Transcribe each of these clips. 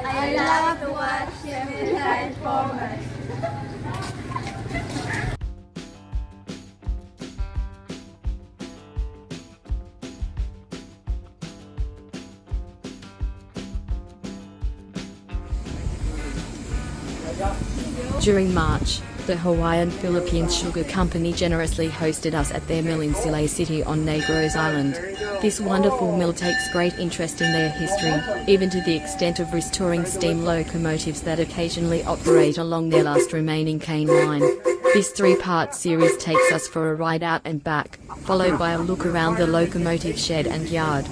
I love to watch them in live format. During March, the Hawaiian-Philippines Sugar Company generously hosted us at their mill in Silay City on Negros Island. This wonderful mill takes great interest in their history, even to the extent of restoring steam locomotives that occasionally operate along their last remaining cane line. This three-part series takes us for a ride out and back, followed by a look around the locomotive shed and yard.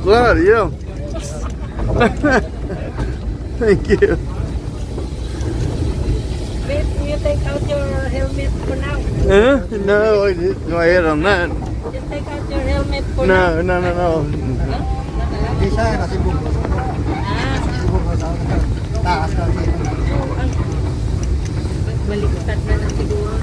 Glad, yeah. Thank you. Babe, you take out your helmet for now. Huh? No, I didn't go ahead on that. Just take out your helmet for now. No. Hindi siya, nasibog. Nasibog ko sa taas na dito. Baliktad na lang siguro.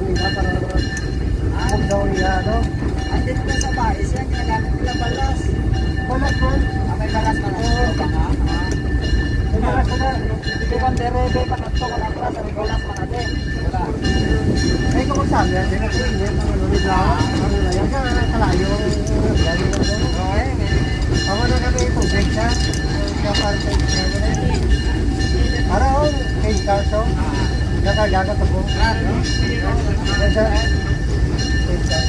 nila para huwag daw niya, no? Andito na sa bahay siya, ginagamit nila balas. Balas mo? May balas pa na. May balas mo na. Di ba derebe pa na ito, wala pa sa balas pa natin. Wala. Ay, kung sabi yan, hindi na po init ang ano ni Blau. Ano na yan, kalayo. Yan yung ano. Okay, Ako na kami tubig siya. Kaparte siya. Para ako, kay Carso. Nakagagat ako. Yan siya.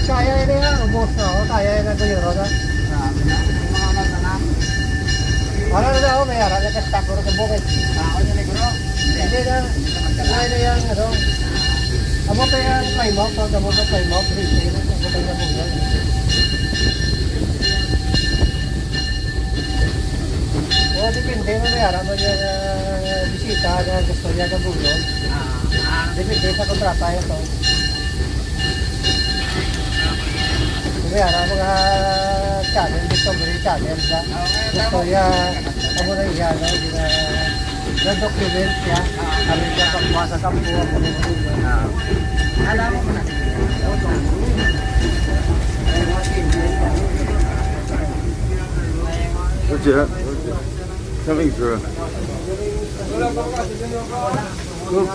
Kaya yun yan, ubos na ako. Kaya yun ang guyuro na. grabe na. Yung mga magtanap. Para na ako, may harap na kastak ko sa bukit. Ako yung negro. Hindi na. Kaya na yan, ano. Amo pa yan, Plymouth. Amo pa Plymouth. Amo pa yan mo yan. O, depende mo may harap mo yung bisita na gusto niya ng bulong. Depende sa kontrata yun to. May harap mga channel, gusto mo rin channel ba? Gusto niya, amo na iya, no? Na-document siya. Kami siya pagkuha sa kampo, ako rin mo rin. Alam mo na. What's that? Coming through. Oop.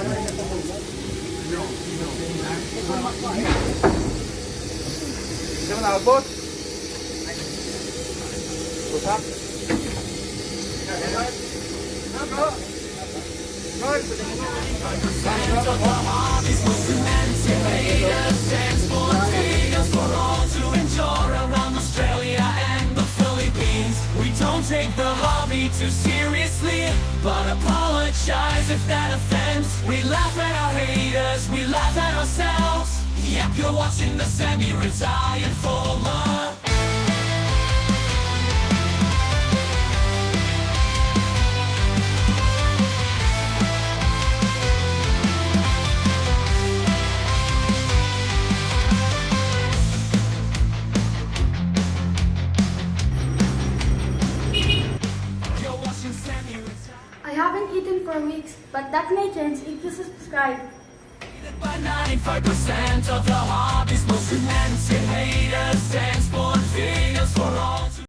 Isa mo na abot. Pusak. We don't take the hobby too seriously, but apologize if that offends. We laugh at our haters, we laugh at ourselves. Yep, you're watching the semi-retired former. I haven't eaten for weeks, but that may change if you subscribe. By 95% of the hobby's most romantic haters and sport figures for all to